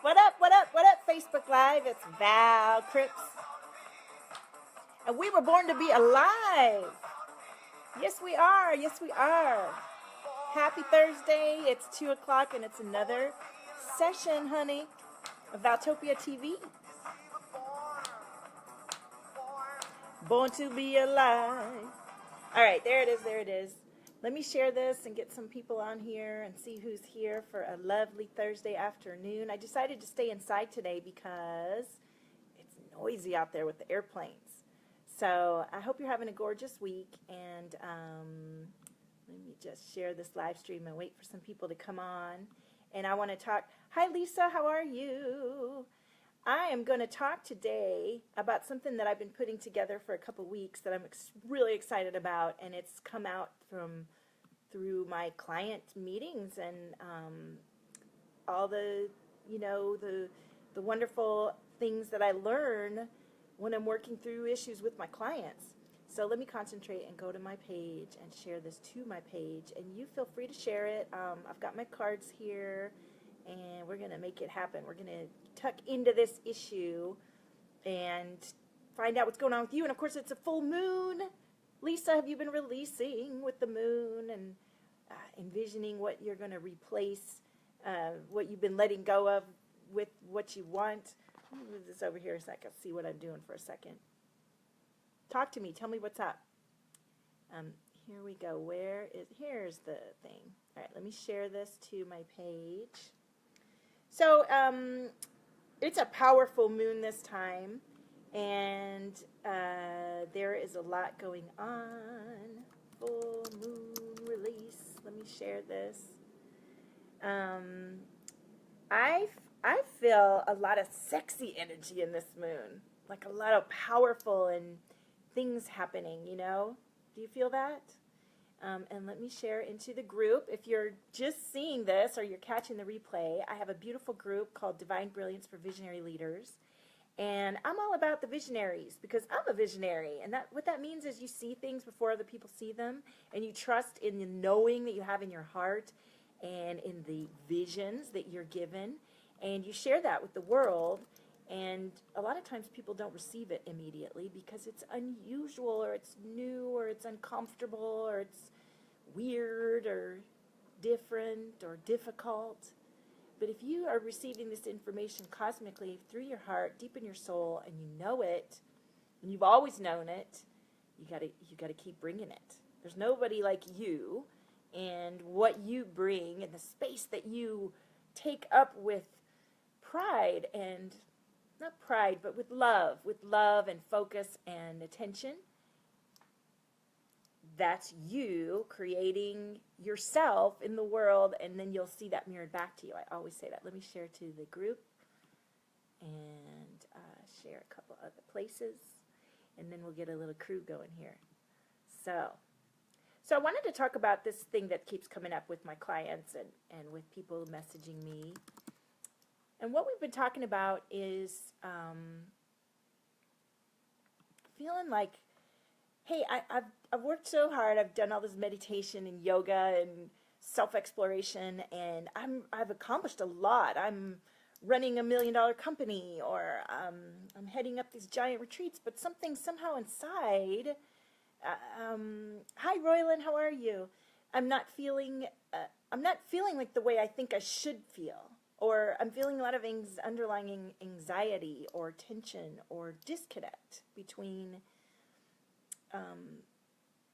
What up, what up, what up, Facebook Live? It's Val Cripps. And we were born to be alive. Yes, we are. Yes, we are. Happy Thursday. It's 2 o'clock and it's another session, honey, of Valtopia TV. Born to be alive. All right, there it is. There it is. Let me share this and get some people on here and see who's here for a lovely Thursday afternoon. I decided to stay inside today because it's noisy out there with the airplanes. So I hope you're having a gorgeous week. And let me just share this live stream and wait for some people to come on. And I want to talk. Hi, Lisa. How are you? I am going to talk today about something that I've been putting together for a couple weeks that I'm really excited about, and it's come out through my client meetings and all the the wonderful things that I learn when I'm working through issues with my clients. So let me concentrate and go to my page and share this to my page, and you feel free to share it. I've got my cards here, and we're going to make it happen. We're going to tuck into this issue and find out what's going on with you. And of course, it's a full moon. Lisa, have you been releasing with the moon and envisioning what you're going to replace, what you've been letting go of with what you want? Let me move this over here so I can see what I'm doing for a second. Talk to me. Tell me what's up. Here we go. Here's the thing. All right, let me share this to my page. So it's a powerful moon this time, and there is a lot going on. Full moon release. Let me share this. I feel a lot of sexy energy in this moon, like a lot of powerful and things happening, you know? Do you feel that? And let me share into the group. If you're just seeing this or you're catching the replay, I have a beautiful group called Divine Brilliance for Visionary Leaders. And I'm all about the visionaries because I'm a visionary. And what that means is you see things before other people see them, and you trust in the knowing that you have in your heart and in the visions that you're given. And you share that with the world. And a lot of times people don't receive it immediately because it's unusual or it's new or it's uncomfortable or it's weird or different or difficult. But if you are receiving this information cosmically through your heart, deep in your soul, and you know it, and you've always known it, you gotta keep bringing it. There's nobody like you, and what you bring and the space that you take up with pride and not pride, but with love and focus and attention. That's you creating yourself in the world, and then you'll see that mirrored back to you. I always say that. Let me share to the group and share a couple other places, and then we'll get a little crew going here. So I wanted to talk about this thing that keeps coming up with my clients and with people messaging me. And what we've been talking about is feeling like, hey, I've worked so hard. I've done all this meditation and yoga and self-exploration, and I've accomplished a lot. I'm running $1 million company, or I'm heading up these giant retreats, but something somehow inside. Hi, Roylan, how are you? I'm not feeling like the way I think I should feel. Or I'm feeling a lot of underlying anxiety or tension or disconnect between,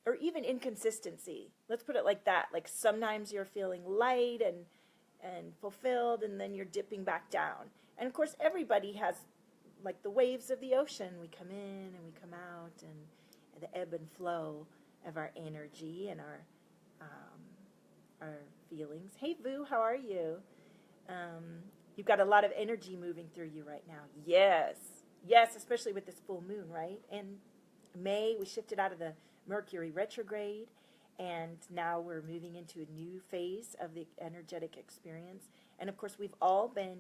or even inconsistency. Let's put it like that. Like sometimes you're feeling light and fulfilled, and then you're dipping back down. And of course, everybody has like the waves of the ocean. We come in and we come out, and the ebb and flow of our energy and our feelings. Hey, Vu, how are you? You've got a lot of energy moving through you right now. Yes, especially with this full moon, right? In May, we shifted out of the Mercury retrograde, and now we're moving into a new phase of the energetic experience. And of course, we've all been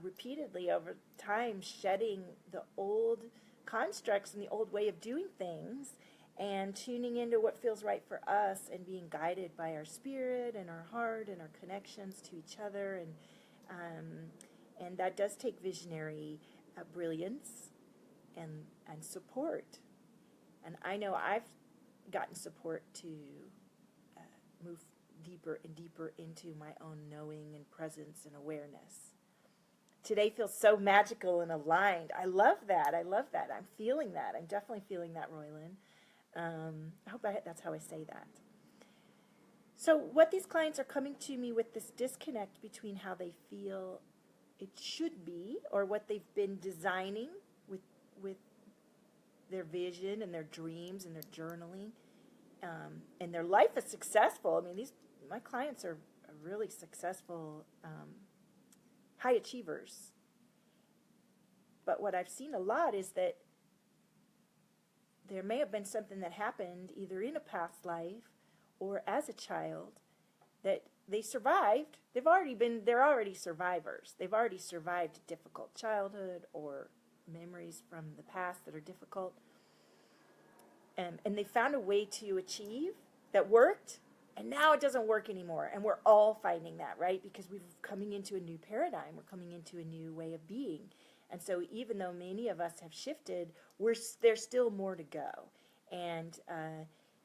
repeatedly over time shedding the old constructs and the old way of doing things and tuning into what feels right for us and being guided by our spirit and our heart and our connections to each other And that does take visionary brilliance and support. And I know I've gotten support to move deeper and deeper into my own knowing and presence and awareness. Today feels so magical and aligned. I love that. I love that. I'm feeling that. I'm definitely feeling that, Roylan. I hope that's how I say that. So what these clients are coming to me with, this disconnect between how they feel it should be, or what they've been designing with their vision and their dreams and their journaling, and their life is successful. I mean, my clients are really successful, high achievers. But what I've seen a lot is that there may have been something that happened either in a past life or as a child that they survived. They're already survivors. They've already survived a difficult childhood or memories from the past that are difficult. And they found a way to achieve that worked, and now it doesn't work anymore. And we're all finding that, right? Because we're coming into a new paradigm. We're coming into a new way of being. And so even though many of us have shifted, there's still more to go. And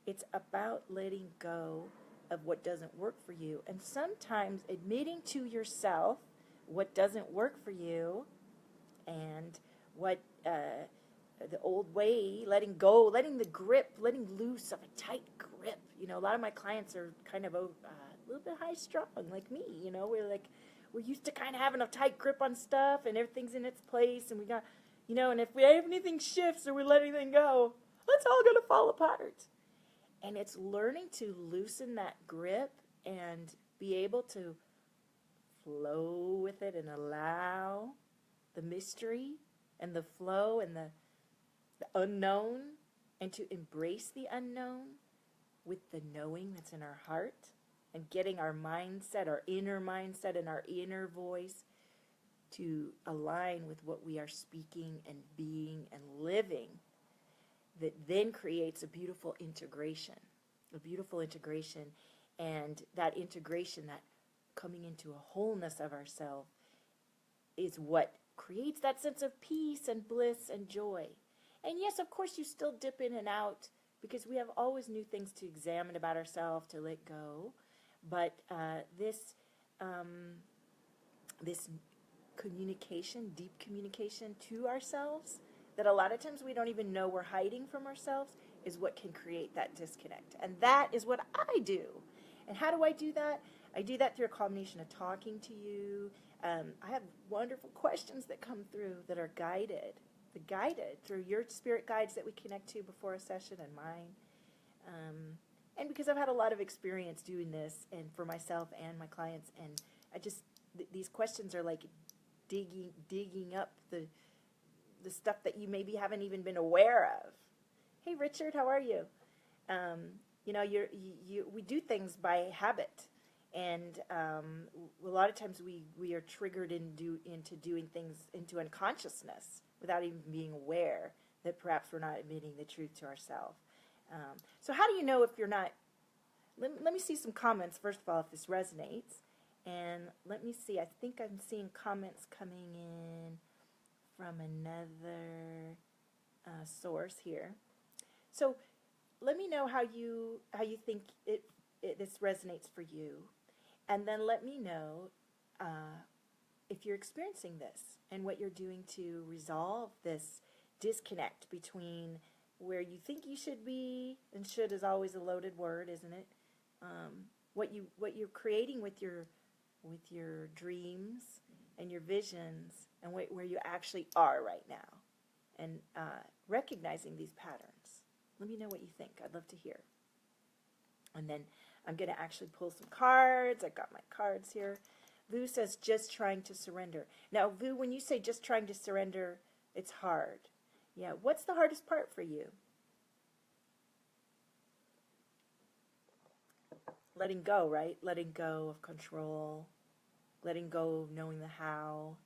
it's about letting go of what doesn't work for you. And sometimes admitting to yourself what doesn't work for you and what the old way, letting go, letting loose of a tight grip. You know, a lot of my clients are kind of a little bit high strung, like me. You know, we're used to kind of having a tight grip on stuff, and everything's in its place, and we got, you know, and if anything shifts or we let anything go, it's all gonna fall apart. And it's learning to loosen that grip and be able to flow with it and allow the mystery and the flow and the unknown, and to embrace the unknown with the knowing that's in our heart, and getting our mindset, our inner mindset and our inner voice to align with what we are speaking and being and living, that then creates a beautiful integration. And that integration, that coming into a wholeness of ourselves, is what creates that sense of peace and bliss and joy. And yes, of course, you still dip in and out, because we have always new things to examine about ourselves, to let go. But this communication, deep communication to ourselves, that a lot of times we don't even know we're hiding from ourselves, is what can create that disconnect. And that is what I do. And how do I do that? I do that through a combination of talking to you. I have wonderful questions that come through that are guided through your spirit guides that we connect to before a session, and mine. And because I've had a lot of experience doing this, and for myself and my clients, and I just, these questions are like digging up the stuff that you maybe haven't even been aware of. Hey, Richard, how are you? You know, we do things by habit, and a lot of times we are triggered into doing things into unconsciousness without even being aware that perhaps we're not admitting the truth to ourselves. So how do you know if you're not? Let me see some comments first of all, if this resonates, and let me see. I think I'm seeing comments coming in from another source here. So let me know how you think this resonates for you, and then let me know if you're experiencing this and what you're doing to resolve this disconnect between where you think you should be, and should is always a loaded word, isn't it? What you're creating with your dreams and your visions, and where you actually are right now, and recognizing these patterns. Let me know what you think. I'd love to hear. And then I'm going to actually pull some cards. I got my cards here. Vu says, just trying to surrender. Now, Vu, when you say just trying to surrender, it's hard. Yeah, what's the hardest part for you? Letting go, right? Letting go of control. Letting go of knowing the how.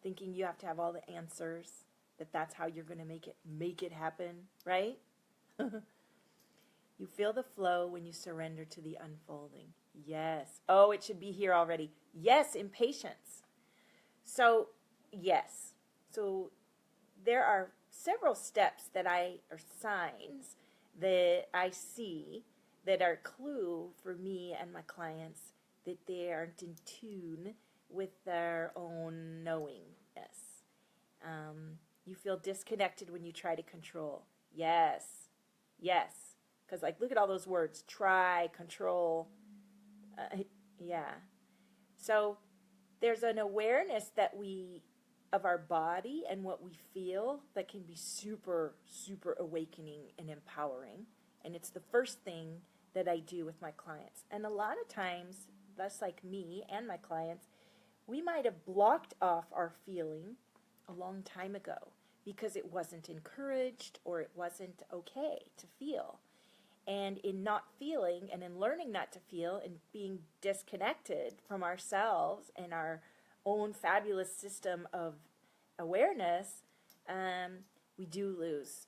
Thinking you have to have all the answers. That's how you're going to make it happen, right? You feel the flow when you surrender to the unfolding. Yes. Oh, it should be here already. Yes, impatience. So, yes. So there are several steps or signs that I see that are a clue for me and my clients that they aren't in tune with their own knowingness. You feel disconnected when you try to control. Yes. Yes. Because, like, look at all those words. Try, control. Yeah. So there's an awareness of our body and what we feel that can be super, super awakening and empowering. And it's the first thing that I do with my clients. And a lot of times, that's like me and my clients, we might have blocked off our feeling a long time ago because it wasn't encouraged or it wasn't okay to feel. And in not feeling and in learning not to feel and being disconnected from ourselves and our own fabulous system of awareness, we do lose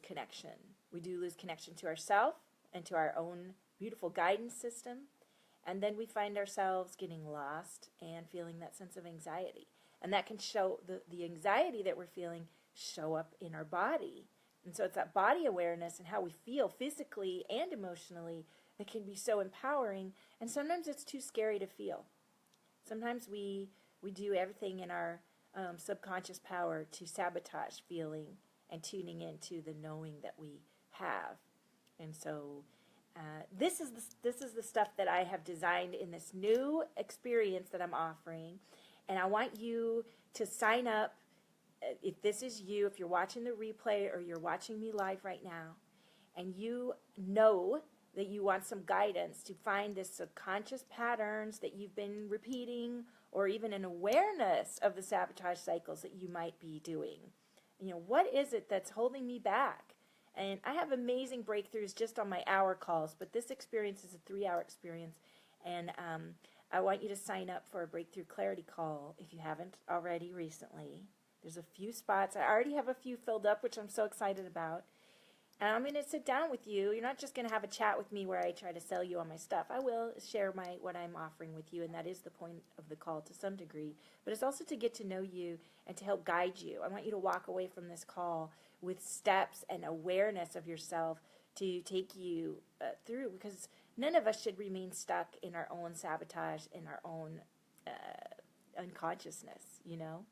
connection. We do lose connection to ourselves and to our own beautiful guidance system. And then we find ourselves getting lost and feeling that sense of anxiety. And that can show, the anxiety that we're feeling show up in our body. And so it's that body awareness and how we feel physically and emotionally that can be so empowering. And sometimes it's too scary to feel. Sometimes we do everything in our subconscious power to sabotage feeling and tuning into the knowing that we have. And so this is the stuff that I have designed in this new experience that I'm offering. And I want you to sign up. If this is you, if you're watching the replay or you're watching me live right now, and you know that you want some guidance to find the subconscious patterns that you've been repeating, or even an awareness of the sabotage cycles that you might be doing. You know, what is it that's holding me back? And I have amazing breakthroughs just on my hour calls, but this experience is a 3-hour experience. And I want you to sign up for a breakthrough clarity call if you haven't already recently. There's a few spots. I already have a few filled up, which I'm so excited about. And I'm going to sit down with you. You're not just going to have a chat with me where I try to sell you on my stuff. I will share what I'm offering with you, and that is the point of the call to some degree. But it's also to get to know you and to help guide you. I want you to walk away from this call with steps and awareness of yourself to take you through, because none of us should remain stuck in our own sabotage, in our own unconsciousness, you know?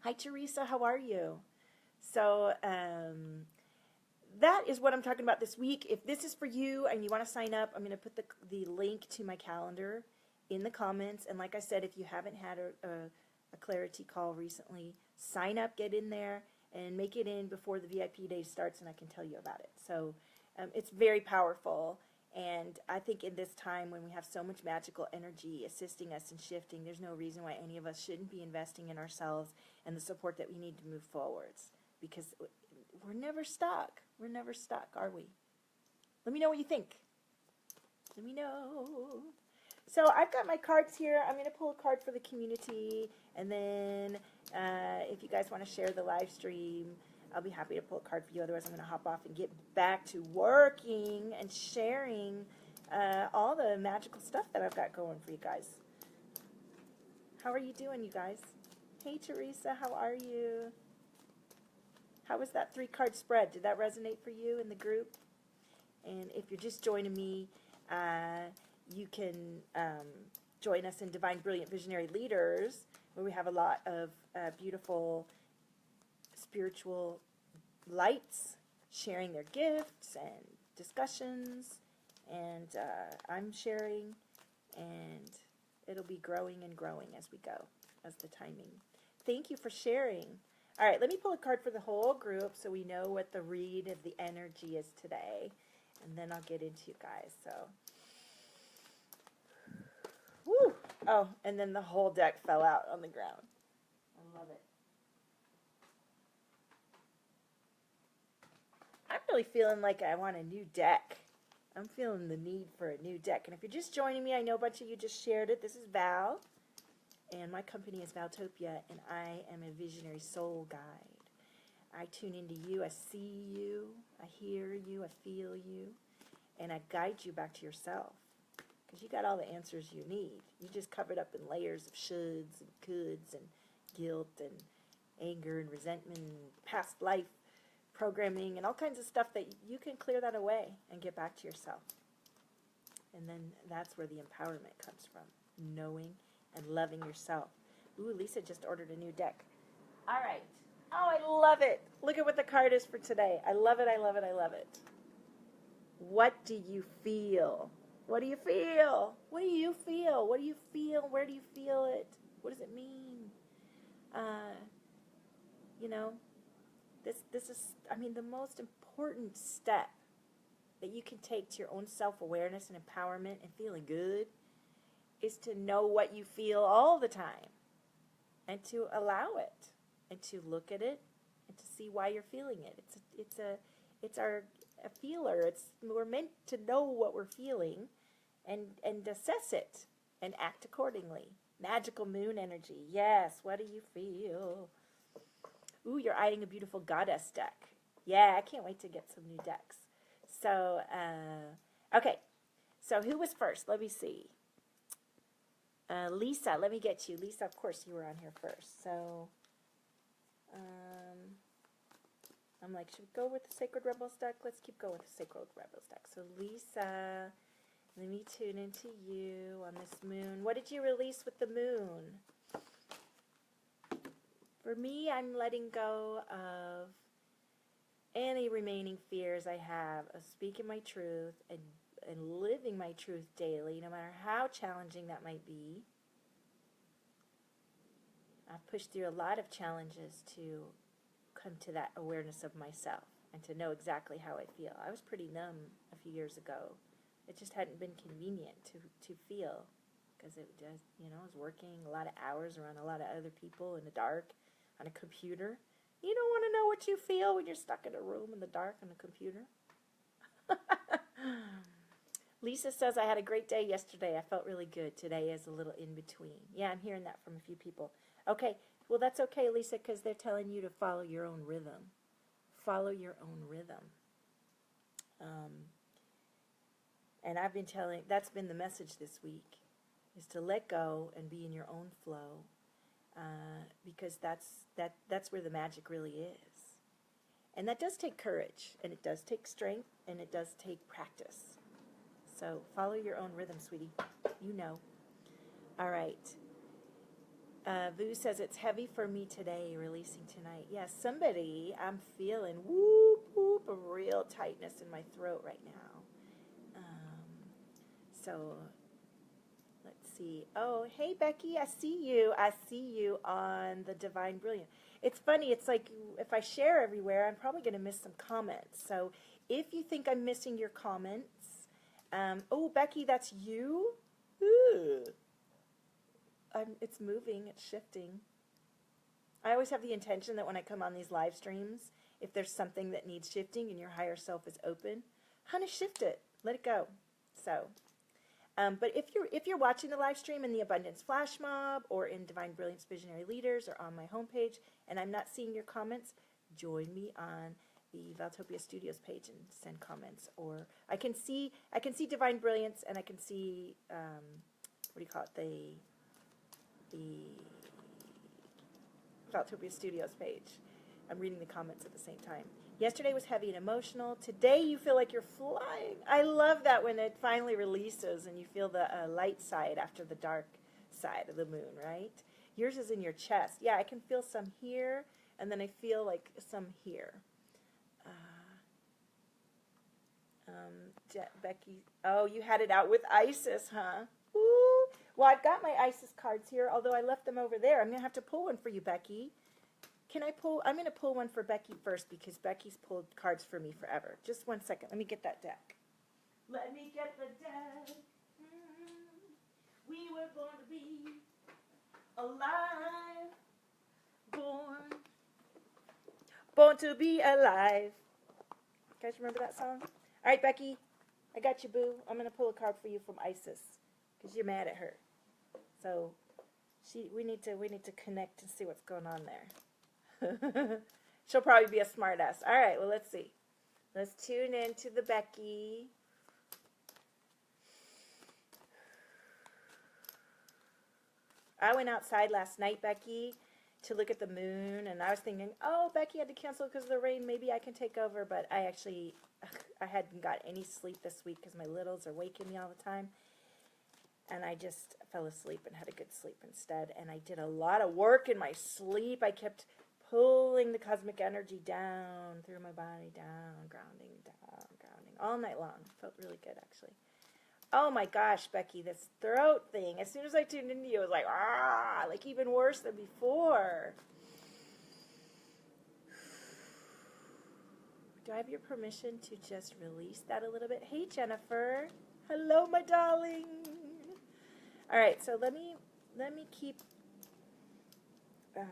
Hi, Teresa. How are you? So that is what I'm talking about this week. If this is for you and you want to sign up, I'm going to put the link to my calendar in the comments. And like I said, if you haven't had a clarity call recently, sign up, get in there, and make it in before the VIP day starts, and I can tell you about it. So it's very powerful. And I think in this time when we have so much magical energy assisting us and shifting, there's no reason why any of us shouldn't be investing in ourselves and the support that we need to move forwards. Because we're never stuck. We're never stuck, are we? Let me know what you think. Let me know. So I've got my cards here. I'm going to pull a card for the community. And then if you guys want to share the live stream, I'll be happy to pull a card for you. Otherwise, I'm going to hop off and get back to working and sharing all the magical stuff that I've got going for you guys. How are you doing, you guys? Hey, Teresa, how are you? How was that 3-card spread? Did that resonate for you in the group? And if you're just joining me, you can join us in Divine Brilliant Visionary Leaders, where we have a lot of beautiful spiritual lights sharing their gifts and discussions, and I'm sharing, and it'll be growing and growing as we go, as the timing. Thank you for sharing. All right, let me pull a card for the whole group so we know what the read of the energy is today, and then I'll get into you guys. So, woo! Oh, and then the whole deck fell out on the ground. I love it. I'm really feeling like I want a new deck. I'm feeling the need for a new deck. And if you're just joining me, I know a bunch of you just shared it. This is Val, and my company is Valtopia, and I am a visionary soul guide. I tune into you. I see you. I hear you. I feel you. And I guide you back to yourself. Because you got all the answers you need. You just covered up in layers of shoulds and coulds and guilt and anger and resentment and past life programming and all kinds of stuff that you can clear that away and get back to yourself. And then that's where the empowerment comes from. Knowing and loving yourself. Ooh, Lisa just ordered a new deck. All right. Oh, I love it. Look at what the card is for today. I love it, I love it, I love it. What do you feel? What do you feel? What do you feel? What do you feel? Where do you feel it? What does it mean? You know, this is, I mean, the most important step that you can take to your own self-awareness and empowerment and feeling good is to know what you feel all the time and to allow it and to look at it and to see why you're feeling it. It's a feeler. We're meant to know what we're feeling and assess it and act accordingly. Magical moon energy. Yes, what do you feel? Ooh, you're eyeing a beautiful goddess deck. Yeah, I can't wait to get some new decks. So, okay. So who was first? Let me see. Lisa, let me get you. Lisa, of course, you were on here first. So, I'm like, should we go with the Sacred Rebels deck? Let's keep going with the Sacred Rebels deck. So, Lisa, let me tune into you on this moon. What did you release with the moon? For me, I'm letting go of any remaining fears I have of speaking my truth and living my truth daily, no matter how challenging that might be. I've pushed through a lot of challenges to come to that awareness of myself and to know exactly how I feel. I was pretty numb a few years ago. It just hadn't been convenient to feel because it just, you know, I was working a lot of hours around a lot of other people in the dark on a computer. You don't want to know what you feel when you're stuck in a room in the dark on a computer. Lisa says, I had a great day yesterday. I felt really good. Today is a little in between. Yeah, I'm hearing that from a few people. Okay, well, that's okay, Lisa, because they're telling you to follow your own rhythm. Follow your own rhythm. And I've been telling, that's been the message this week, is to let go and be in your own flow, because that's where the magic really is. And that does take courage, and it does take strength, and it does take practice. So follow your own rhythm, sweetie. You know. All right. Vu says, it's heavy for me today, releasing tonight. Yeah, somebody, I'm feeling whoop, whoop, a real tightness in my throat right now. So let's see. Oh, hey, Becky, I see you. I see you on the Divine Brilliant. It's funny. It's like if I share everywhere, I'm probably going to miss some comments. So if you think I'm missing your comments, oh, Becky, that's you? Ooh. It's moving. It's shifting. I always have the intention that when I come on these live streams, if there's something that needs shifting and your higher self is open, honey, shift it. Let it go. So, but if you're watching the live stream in the Abundance Flash Mob or in Divine Brilliance Visionary Leaders or on my homepage, and I'm not seeing your comments, join me on the Valtopia Studios page and send comments. Or I can see Divine Brilliance and I can see what do you call it, the Valtopia Studios page. I'm reading the comments at the same time. Yesterday was heavy and emotional. Today you feel like you're flying. I love that when it finally releases and you feel the light side after the dark side of the moon, right? Yours is in your chest. Yeah, I can feel some here, and then I feel like some here. Becky, oh, you had it out with Isis, huh? Ooh. Well, I've got my Isis cards here, although I left them over there. I'm going to have to pull one for you, Becky. Can I pull? I'm going to pull one for Becky first because Becky's pulled cards for me forever. Just one second. Let me get that deck. Let me get the deck. We were born to be alive. Born to be alive. You guys remember that song? All right, Becky. I got you, boo. I'm going to pull a card for you from Isis because you're mad at her. So we need to connect and see what's going on there. She'll probably be a smartass. All right, well, let's see. Let's tune in to the Becky. I went outside last night, Becky, to look at the moon, and I was thinking, oh, Becky had to cancel because of the rain. Maybe I can take over, but I hadn't got any sleep this week because my littles are waking me all the time. And I just fell asleep and had a good sleep instead. And I did a lot of work in my sleep. I kept pulling the cosmic energy down through my body, grounding, all night long. Felt really good, actually. Oh my gosh, Becky, this throat thing. As soon as I tuned into you, it was like even worse than before. Do I have your permission to just release that a little bit? Hey, Jennifer. Hello, my darling. All right, so let me keep. Let's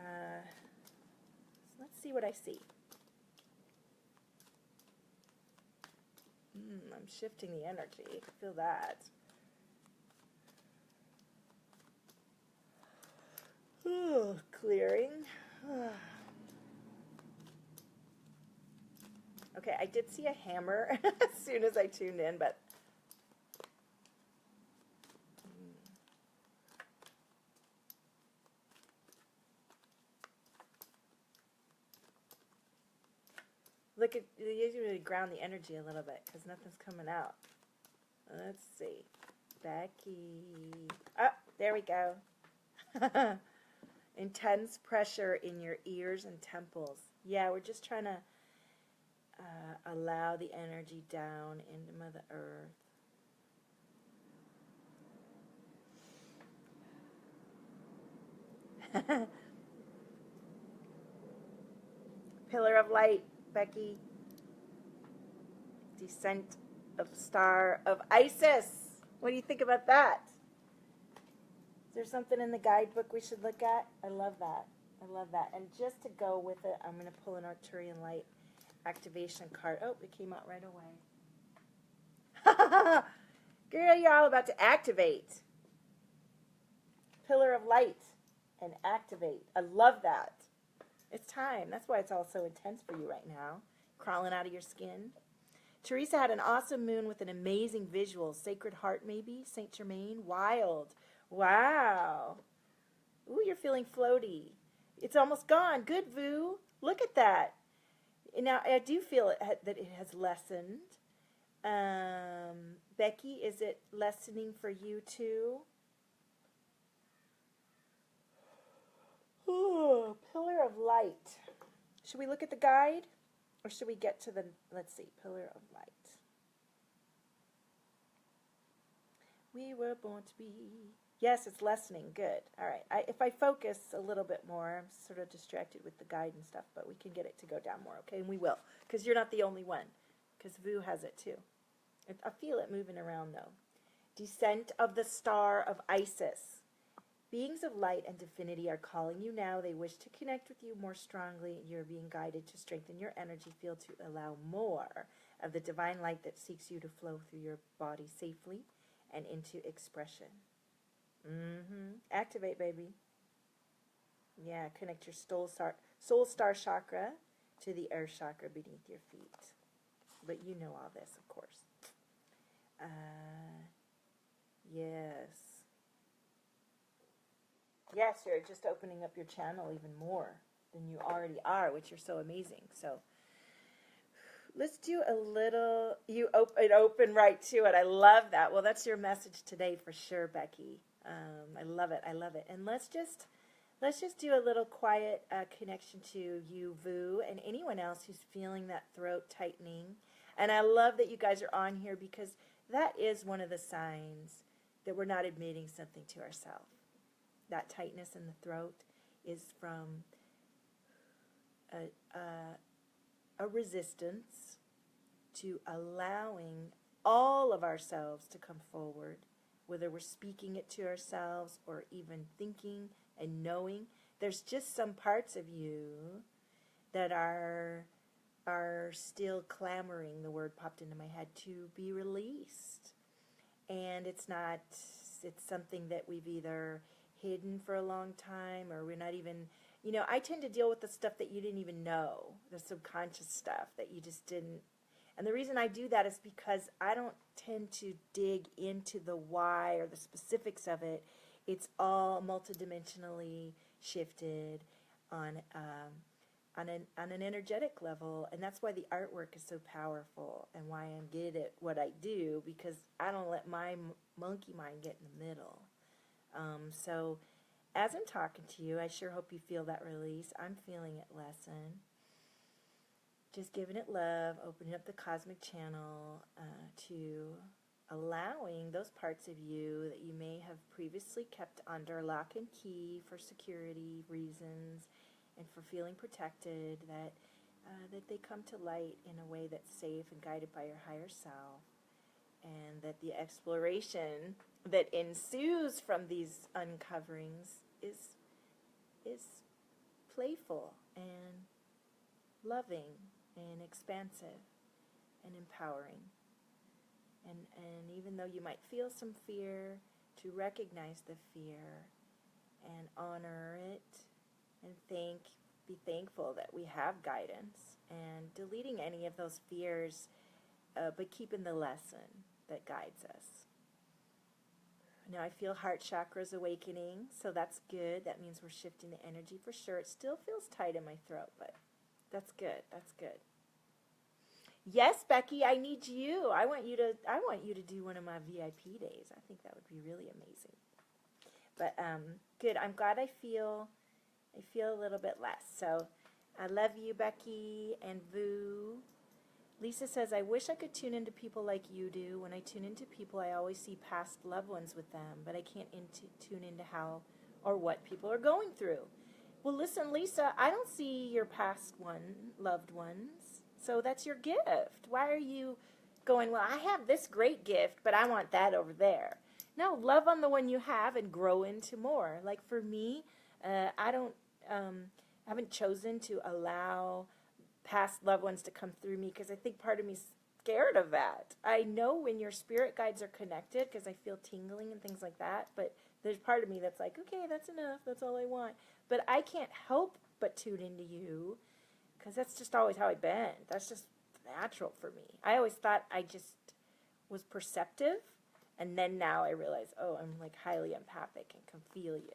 see what I see. I'm shifting the energy. Feel that. Clearing. Okay, I did see a hammer as soon as I tuned in, but look at, you usually ground the energy a little bit because nothing's coming out. Let's see. Becky. Oh, there we go. Intense pressure in your ears and temples. Yeah, we're just trying to allow the energy down into Mother Earth. Pillar of light, Becky. Descent of Star of Isis. What do you think about that? Is there something in the guidebook we should look at? I love that. I love that. And just to go with it, I'm going to pull an Arcturian Light activation card. Oh, it came out right away. Girl, you're all about to activate. Pillar of light and activate. I love that. It's time. That's why it's all so intense for you right now. Crawling out of your skin. Teresa had an awesome moon with an amazing visual. Sacred Heart, maybe? Saint Germain? Wild. Wow. Ooh, you're feeling floaty. It's almost gone. Good, Vu. Look at that. Now, I do feel that it has lessened. Becky, is it lessening for you too? Ooh, Pillar of Light. Should we look at the guide? Or should we get to the, let's see, Pillar of Light. We were born to be. Yes, it's lessening. Good. All right. If I focus a little bit more, I'm sort of distracted with the guide and stuff, but we can get it to go down more, okay? And we will, because you're not the only one, because Vu has it too. I feel it moving around, though. Descent of the Star of Isis. Beings of light and divinity are calling you now. They wish to connect with you more strongly. You're being guided to strengthen your energy field to allow more of the divine light that seeks you to flow through your body safely and into expression. Activate, baby. Yeah, connect your soul star chakra to the earth chakra beneath your feet. But you know all this, of course. Yes. Yes, you're just opening up your channel even more than you already are, which you're so amazing. So let's do a little, it opened right to it. I love that. Well, that's your message today for sure, Becky. I love it. I love it. And let's just do a little quiet connection to you, Vu, and anyone else who's feeling that throat tightening. And I love that you guys are on here because that is one of the signs that we're not admitting something to ourselves. That tightness in the throat is from a resistance to allowing all of ourselves to come forward, whether we're speaking it to ourselves or even thinking and knowing. There's just some parts of you that are still clamoring, the word popped into my head, to be released. And it's something that we've either hidden for a long time, or we're not even You know, I tend to deal with the stuff that you didn't even know, the subconscious stuff that you just didn't. And the reason I do that is because I don't tend to dig into the why or the specifics of it. It's all multidimensionally shifted on on an energetic level, and that's why the artwork is so powerful and why I'm good at what I do, because I don't let my monkey mind get in the middle. So as I'm talking to you, I sure hope you feel that release. I'm feeling it lessen. Just giving it love, opening up the cosmic channel to allowing those parts of you that you may have previously kept under lock and key for security reasons and for feeling protected, that they come to light in a way that's safe and guided by your higher self, and that the exploration that ensues from these uncoverings is playful and loving and expansive and empowering. And even though you might feel some fear, to recognize the fear and honor it and be thankful that we have guidance, and deleting any of those fears, but keeping the lesson that guides us. Now I feel heart chakras awakening, so that's good. That means we're shifting the energy for sure. It still feels tight in my throat, but that's good. That's good. Yes, Becky, I need you. I want you to do one of my VIP days. I think that would be really amazing. But good. I'm glad I feel a little bit less. So I love you, Becky and Vu. Lisa says, I wish I could tune into people like you do. When I tune into people, I always see past loved ones with them, but I can't tune into how or what people are going through. Well, listen, Lisa, I don't see your past loved ones, so that's your gift. Why are you going, well, I have this great gift, but I want that over there? No, love on the one you have and grow into more. Like for me, I haven't chosen to allow past loved ones to come through me, because I think part of me's scared of that. I know when your spirit guides are connected because I feel tingling and things like that, but there's part of me that's like, okay, that's enough, that's all I want. But I can't help but tune into you, because that's just always how I've been. That's just natural for me. I always thought I just was perceptive, and then now I realize, oh, I'm like highly empathic and can feel you.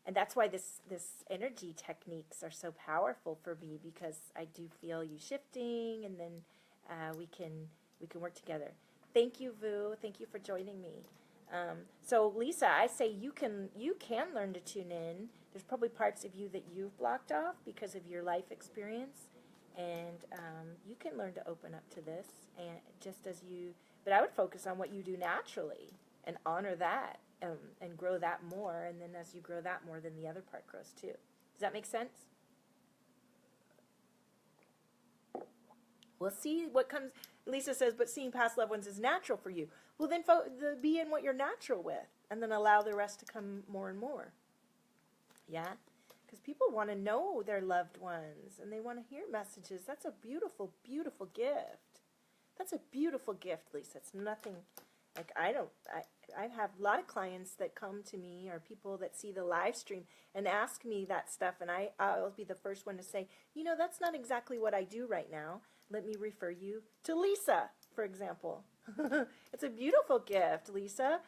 And that's why this energy techniques are so powerful for me, because I do feel you shifting, and then we can work together. Thank you, Vu. Thank you for joining me. So Lisa, I say you can learn to tune in. There's probably parts of you that you've blocked off because of your life experience, and you can learn to open up to this. And but I would focus on what you do naturally and honor that. And grow that more, and then as you grow that more, then the other part grows too. Does that make sense? We'll see what comes. Lisa says, but seeing past loved ones is natural for you. Well, then be in what you're natural with, and then allow the rest to come more and more. Yeah? Because people want to know their loved ones, and they want to hear messages. That's a beautiful, beautiful gift. That's a beautiful gift, Lisa. It's nothing... Like I have a lot of clients that come to me, or people that see the live stream and ask me that stuff, and I'll be the first one to say, that's not exactly what I do right now. Let me refer you to Lisa, for example. It's a beautiful gift, Lisa.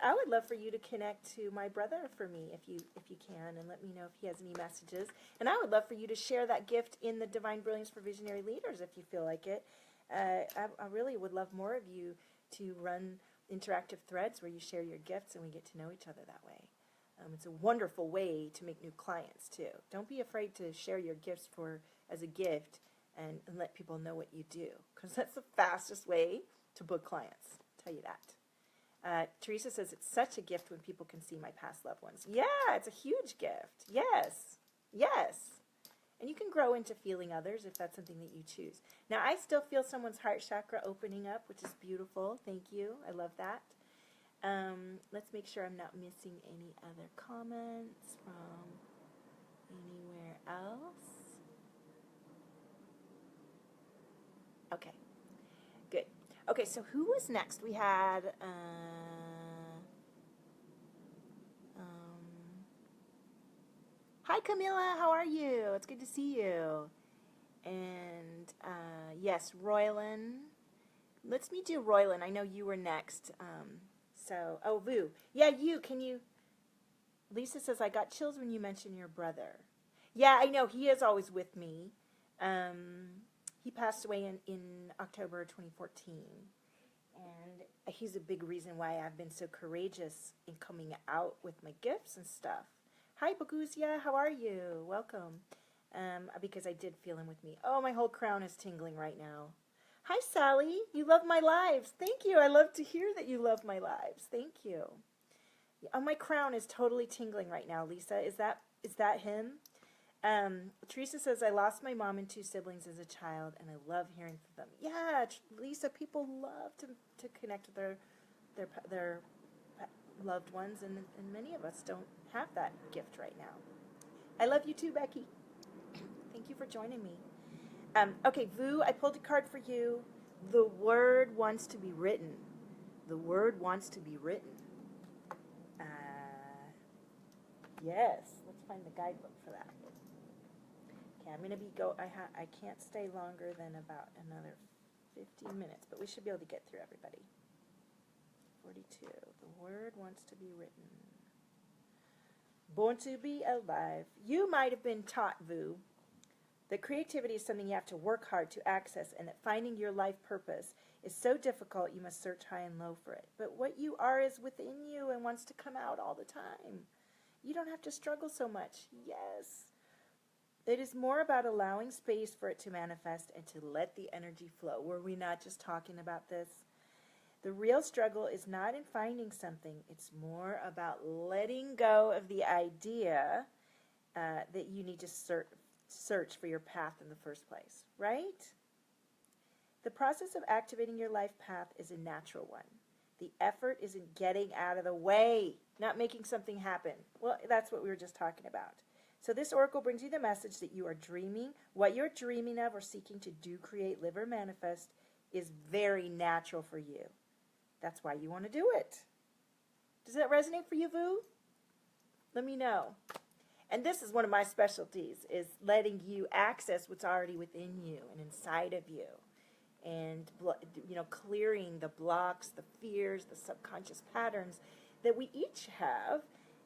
I would love for you to connect to my brother for me if you can, and let me know if he has any messages. And I would love for you to share that gift in the Divine Brilliance for Visionary Leaders if you feel like it. I really would love more of you to run interactive threads where you share your gifts and we get to know each other that way. It's a wonderful way to make new clients too. Don't be afraid to share your gifts as a gift and let people know what you do, because that's the fastest way to book clients. I'll tell you that. Teresa says it's such a gift when people can see my past loved ones. Yeah, it's a huge gift. Yes. And you can grow into feeling others if that's something that you choose. Now, I still feel someone's heart chakra opening up, which is beautiful. Thank you. I love that. Let's make sure I'm not missing any other comments from anywhere else. Okay, good. Okay, so who was next? We had... Hi, Camilla. How are you? It's good to see you. And yes, Roylan. Let's me do Roylan. I know you were next. Oh, Vu. Yeah, you. Can you? Lisa says, I got chills when you mentioned your brother. Yeah, I know. He is always with me. He passed away in October 2014. And he's a big reason why I've been so courageous in coming out with my gifts and stuff. Hi, Baguzia. How are you? Welcome. Because I did feel him with me. Oh, my whole crown is tingling right now. Hi, Sally. You love my lives. Thank you. I love to hear that you love my lives. Thank you. Oh, my crown is totally tingling right now, Lisa. Is that him? Teresa says, I lost my mom and 2 siblings as a child, and I love hearing from them. Yeah, Lisa, people love to connect with their loved ones, and many of us don't have that gift right now. I love you too, Becky. Thank you for joining me. Okay, Vu, I pulled a card for you. The word wants to be written. The word wants to be written. Yes, let's find the guidebook for that. Okay, I'm gonna I can't stay longer than about another 15 minutes, but we should be able to get through everybody. 42. The word wants to be written. Born to be alive. You might have been taught, Vu, that creativity is something you have to work hard to access, and that finding your life purpose is so difficult you must search high and low for it. But what you are is within you and wants to come out all the time. You don't have to struggle so much. Yes. It is more about allowing space for it to manifest and to let the energy flow. Were we not just talking about this? The real struggle is not in finding something. It's more about letting go of the idea that you need to search for your path in the first place, right? The process of activating your life path is a natural one. The effort is in getting out of the way, not making something happen. Well, that's what we were just talking about. So this oracle brings you the message that you are dreaming. What you're dreaming of or seeking to do, create, live, or manifest is very natural for you. That's why you want to do it. Does that resonate for you, Vu? Let me know. And this is one of my specialties, is letting you access what's already within you and inside of you. And, clearing the blocks, the fears, the subconscious patterns that we each have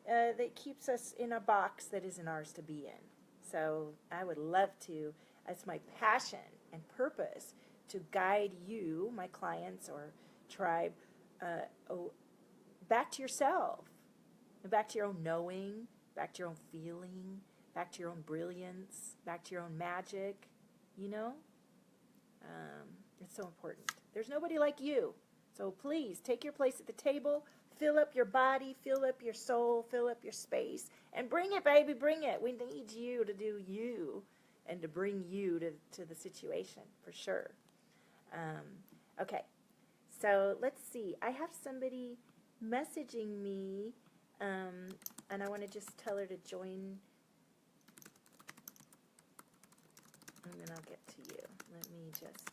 that keeps us in a box that isn't ours to be in. So I would love to, it's my passion and purpose to guide you, my clients or tribe, back to yourself, and back to your own knowing, back to your own feeling, back to your own brilliance, back to your own magic, It's so important. There's nobody like you. So please take your place at the table, fill up your body, fill up your soul, fill up your space, and bring it, baby, bring it. We need you to do you and to bring you to the situation, for sure. Okay, so let's see. I have somebody messaging me, and I want to just tell her to join, and then I'll get to you. Let me just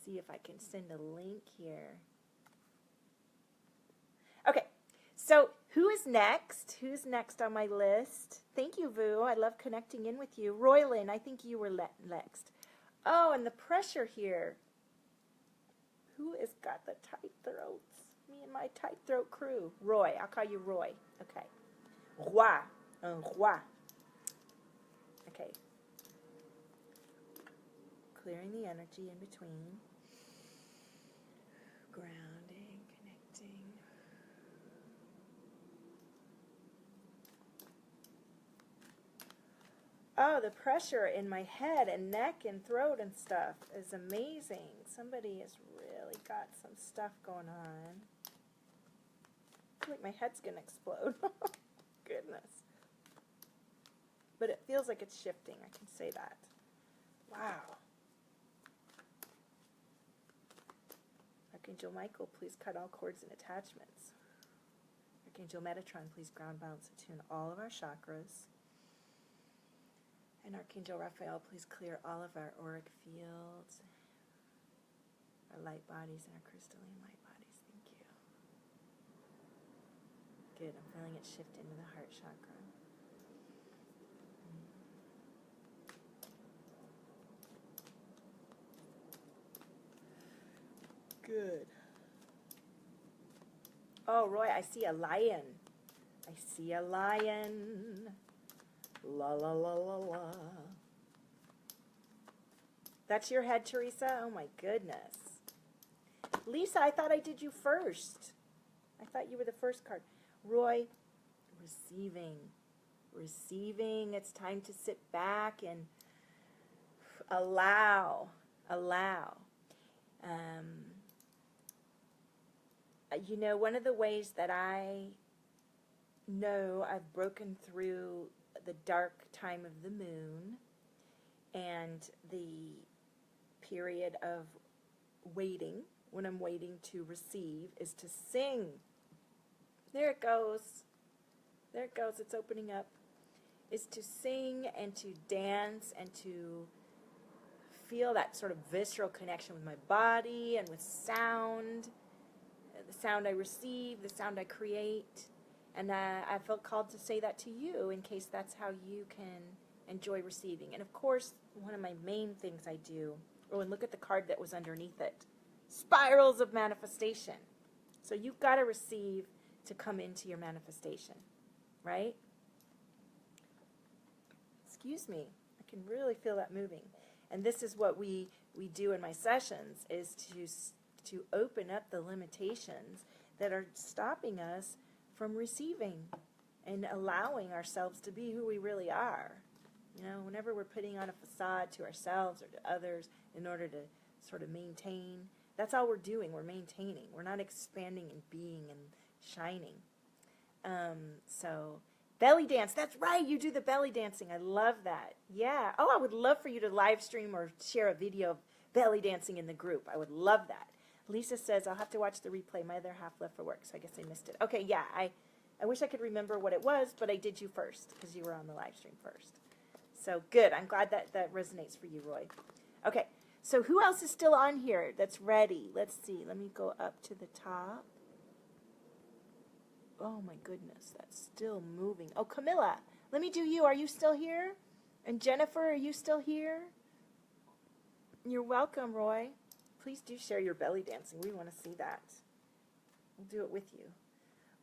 see if I can send a link here. Okay, so who is next? Who's next on my list? Thank you, Vu. I love connecting in with you. Roylan, I think you were next. Oh, and the pressure here. Who has got the tight throats? Me and my tight throat crew. Roy. I'll call you Roy. Okay. Roi. Un roi. Okay. Clearing the energy in between. Grounding, connecting. Oh, the pressure in my head and neck and throat and stuff is amazing. Somebody has really got some stuff going on. I feel like my head's going to explode. Goodness. But it feels like it's shifting. I can say that. Wow. Archangel Michael, please cut all cords and attachments. Archangel Metatron, please ground, balance, attune all of our chakras. And Archangel Raphael, please clear all of our auric fields, our light bodies, and our crystalline light bodies. Thank you. Good. I'm feeling it shift into the heart chakra. Good. Oh, Roy, I see a lion. I see a lion. La la la la la. That's your head, Teresa? Oh my goodness. Lisa, I thought I did you first. I thought you were the first card. Roy, receiving. Receiving. It's time to sit back and allow. You know, one of the ways that I know I've broken through the dark time of the moon and the period of waiting, when I'm waiting to receive, is to sing. There it goes. There it goes. It's opening up. Is to sing and to dance and to feel that sort of visceral connection with my body and with sound. The sound I receive, the sound I create. And I felt called to say that to you in case that's how you can enjoy receiving. And of course, one of my main things I do, oh, and look at the card that was underneath it. Spirals of manifestation. So you've got to receive to come into your manifestation, right? Excuse me. I can really feel that moving. And this is what we do in my sessions, is to open up the limitations that are stopping us from receiving and allowing ourselves to be who we really are. You know, whenever we're putting on a facade to ourselves or to others in order to sort of maintain, that's all we're doing. We're maintaining. We're not expanding and being and shining. So belly dance. That's right. You do the belly dancing. I love that. Yeah. Oh, I would love for you to live stream or share a video of belly dancing in the group. I would love that. Lisa says, I'll have to watch the replay. My other half left for work, so I guess I missed it. Okay, yeah, I wish I could remember what it was, but I did you first because you were on the live stream first. So good. I'm glad that resonates for you, Roy. Okay, so who else is still on here that's ready? Let's see. Let me go up to the top. Oh, my goodness. That's still moving. Oh, Camilla, let me do you. Are you still here? And Jennifer, are you still here? You're welcome, Roy. Please do share your belly dancing. We want to see that. We'll do it with you.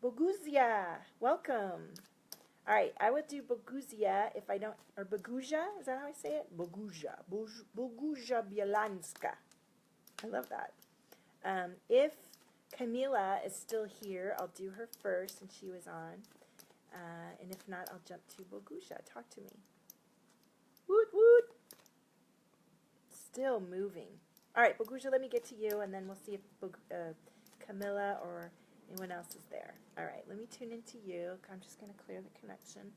Boguzia, welcome. All right, I would do Boguzia if I don't, or Bogusia, is that how I say it? Bogusia, Bogusia Bielanska. I love that. If Camila is still here, I'll do her first, and she was on. And if not, I'll jump to Bogusia. Talk to me. Woot woot. Still moving. All right, Bogusia, let me get to you, and then we'll see if Camilla or anyone else is there. All right, let me tune into you. I'm just going to clear the connection.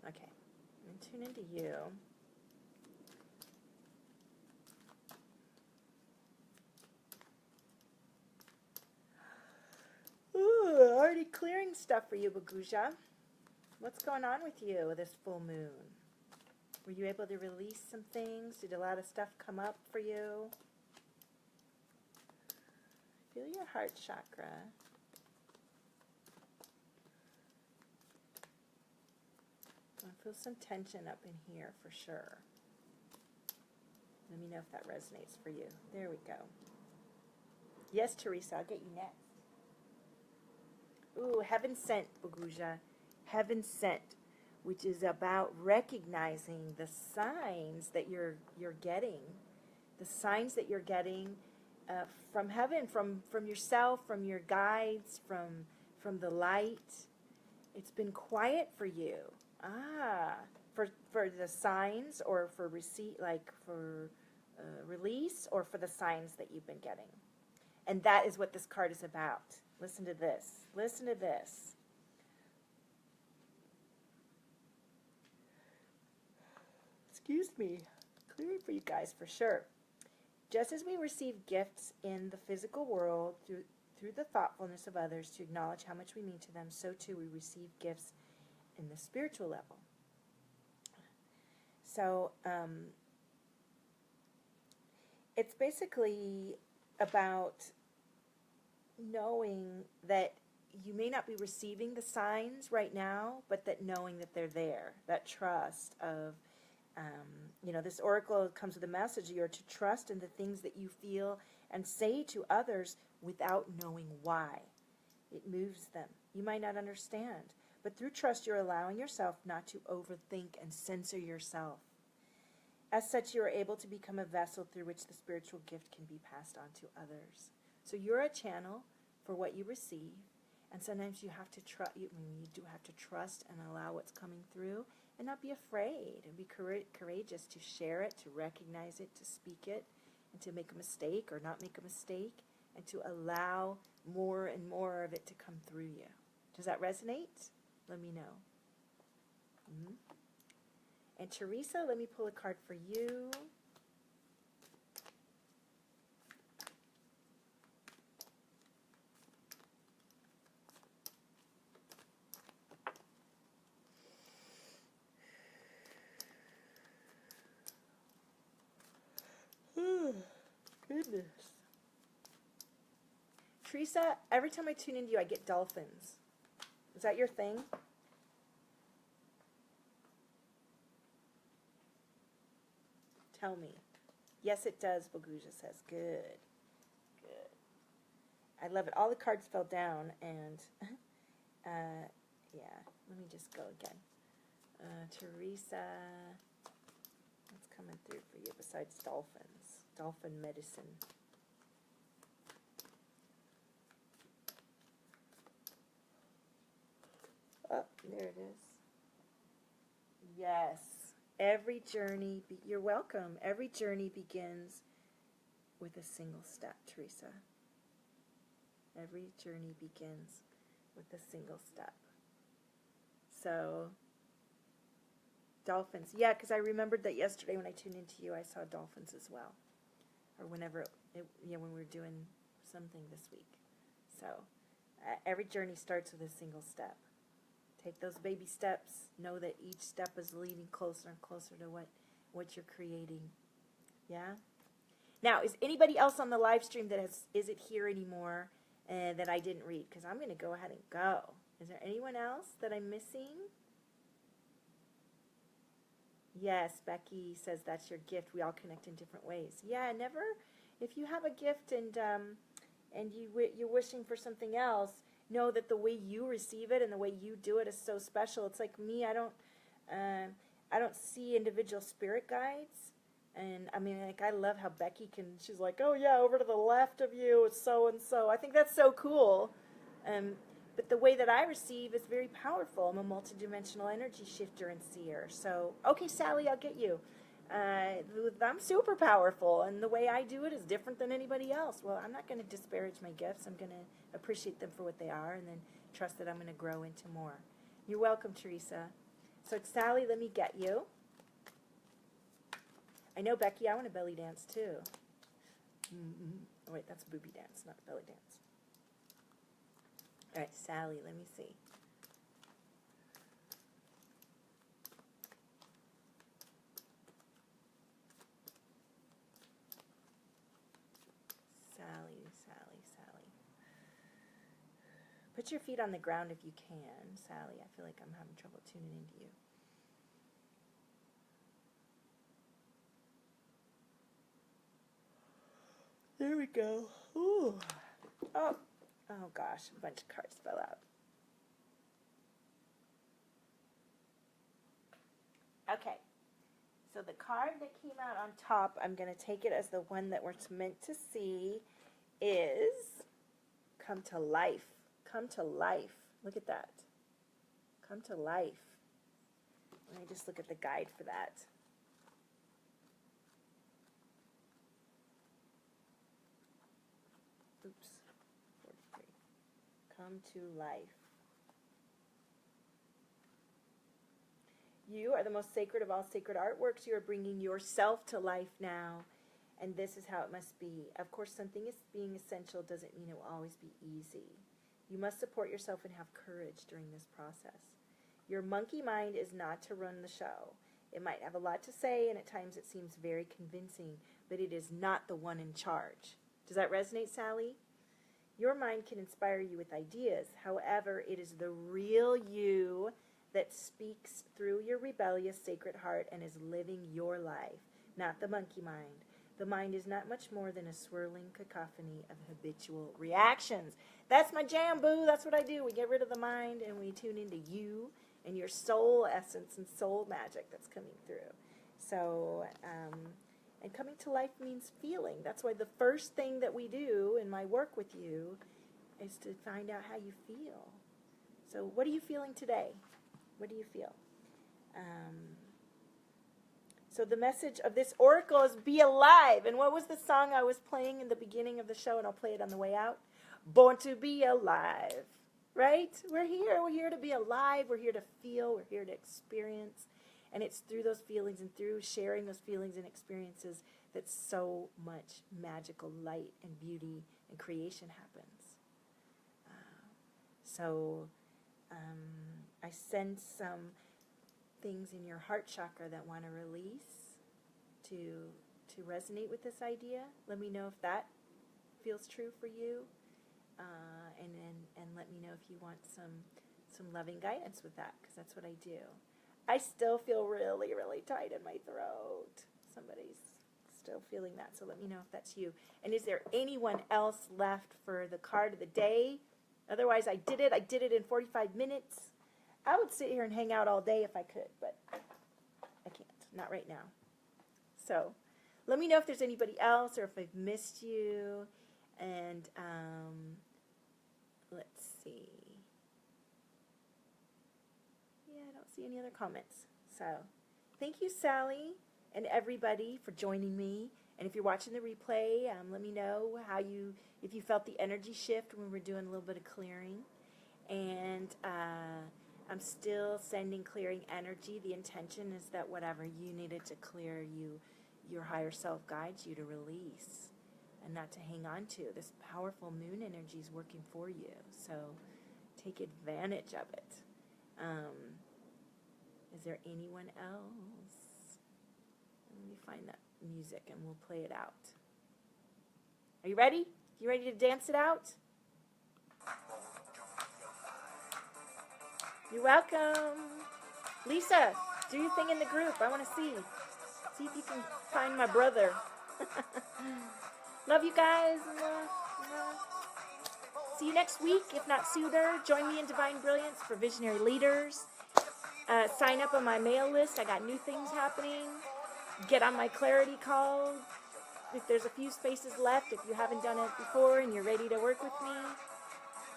Okay, I'm going to tune into you. Ooh, already clearing stuff for you, Bogusia. What's going on with you with this full moon? Were you able to release some things? Did a lot of stuff come up for you? Feel your heart chakra. I feel some tension up in here for sure. Let me know if that resonates for you. There we go. Yes, Teresa, I'll get you next. Ooh, Heaven Sent, Bogusia. Heaven Sent, which is about recognizing the signs that you're getting. The signs that you're getting from heaven, from yourself, from your guides, from the light. It's been quiet for you. For the signs, or for receipt, like for release, or for the signs that you've been getting. And that is what this card is about. Listen to this. Listen to this. Excuse me. Clearing for you guys for sure. Just as we receive gifts in the physical world through the thoughtfulness of others to acknowledge how much we mean to them, so too we receive gifts in the spiritual level. So it's basically about knowing that you may not be receiving the signs right now, but that knowing that they're there, that trust of, this oracle comes with a message. You're to trust in the things that you feel and say to others without knowing why. It moves them. You might not understand, but through trust, you're allowing yourself not to overthink and censor yourself. As such, you are able to become a vessel through which the spiritual gift can be passed on to others. So you're a channel for what you receive, and sometimes you have to you do have to trust and allow what's coming through, and not be afraid, and be courageous to share it, to recognize it, to speak it, and to make a mistake or not make a mistake, and to allow more and more of it to come through you. Does that resonate? Let me know. Mm-hmm. And Teresa, let me pull a card for you. Goodness. Teresa, every time I tune into you, I get dolphins. Is that your thing? Tell me. Yes, it does, Boguja says. Good. Good. I love it. All the cards fell down, and yeah, let me just go again. Teresa, what's coming through for you besides dolphins? Dolphin medicine. Oh, there it is. Yes. Every journey, you're welcome. Every journey begins with a single step, Teresa. Every journey begins with a single step. So, dolphins. Yeah, because I remembered that yesterday when I tuned into you, I saw dolphins as well. Or whenever, when we were doing something this week. So, every journey starts with a single step. Take those baby steps. Know that each step is leading closer and closer to what you're creating. Yeah? Now, is anybody else on the live stream that isn't here anymore that I didn't read? Because I'm going to go ahead and go. Is there anyone else that I'm missing? Yes, Becky says that's your gift. We all connect in different ways. Yeah, never. If you have a gift and you're wishing for something else, know that the way you receive it and the way you do it is so special. It's like me. I don't see individual spirit guides, and I mean, like, I love how Becky can. She's like, oh yeah, over to the left of you is so and so. I think that's so cool. But the way that I receive is very powerful. I'm a multidimensional energy shifter and seer. So, okay, Sally, I'll get you. I'm super powerful, and the way I do it is different than anybody else. Well, I'm not going to disparage my gifts. I'm going to appreciate them for what they are, and then trust that I'm going to grow into more. You're welcome, Teresa. So, Sally, let me get you. I know, Becky, I want to belly dance, too. Oh, wait, that's a booby dance, not belly dance. All right, Sally, let me see. Sally. Put your feet on the ground if you can, Sally. I feel like I'm having trouble tuning into you. There we go. Ooh. Oh gosh, a bunch of cards fell out. Okay. So the card that came out on top, I'm going to take it as the one that we're meant to see, is come to life. Come to life. Look at that. Come to life. Let me just look at the guide for that. Oops. 43. Come to life. You are the most sacred of all sacred artworks. You are bringing yourself to life now, and this is how it must be. Of course, something is being essential doesn't mean it will always be easy. You must support yourself and have courage during this process. Your monkey mind is not to run the show. It might have a lot to say, and at times it seems very convincing, but it is not the one in charge. Does that resonate, Sally? Your mind can inspire you with ideas. However, it is the real you that speaks through your rebellious sacred heart and is living your life, not the monkey mind. The mind is not much more than a swirling cacophony of habitual reactions. That's my jam, boo. That's what I do. We get rid of the mind and we tune into you and your soul essence and soul magic that's coming through. So, and coming to life means feeling. That's why the first thing that we do in my work with you is to find out how you feel. So what are you feeling today? What do you feel? So the message of this oracle is be alive. And what was the song I was playing in the beginning of the show? And I'll play it on the way out. Born to be alive. Right? We're here. We're here to be alive. We're here to feel. We're here to experience. And it's through those feelings and through sharing those feelings and experiences that so much magical light and beauty and creation happens. So I sense some things in your heart chakra that want to release to resonate with this idea. Let me know if that feels true for you, and let me know if you want some loving guidance with that, because that's what I do. I still feel really, really tight in my throat. Somebody's still feeling that, so let me know if that's you. And is there anyone else left for the card of the day? Otherwise, I did it in 45 minutes. I would sit here and hang out all day if I could, but I can't. Not right now. So let me know if there's anybody else or if I've missed you. And let's see. Yeah, I don't see any other comments. So thank you, Sally, and everybody for joining me. And if you're watching the replay, let me know if you felt the energy shift when we're doing a little bit of clearing. And I'm still sending clearing energy. The intention is that whatever you needed to clear, your higher self guides you to release and not to hang on to. This powerful moon energy is working for you, so take advantage of it. Is there anyone else? Let me find that music and we'll play it out. Are you ready? You ready to dance it out? You're welcome. Lisa, do your thing in the group. I want to see. See if you can find my brother. Love you guys. See you next week, if not sooner. Join me in Divine Brilliance for Visionary Leaders. Sign up on my mail list. I got new things happening. Get on my clarity call. If there's a few spaces left, if you haven't done it before and you're ready to work with me.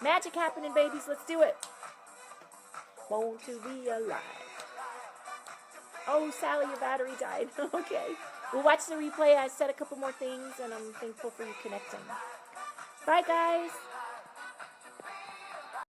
Magic happening, babies. Let's do it. Born to be alive. Oh, Sally, your battery died. Okay. We'll watch the replay. I said a couple more things, and I'm thankful for you connecting. Bye, guys.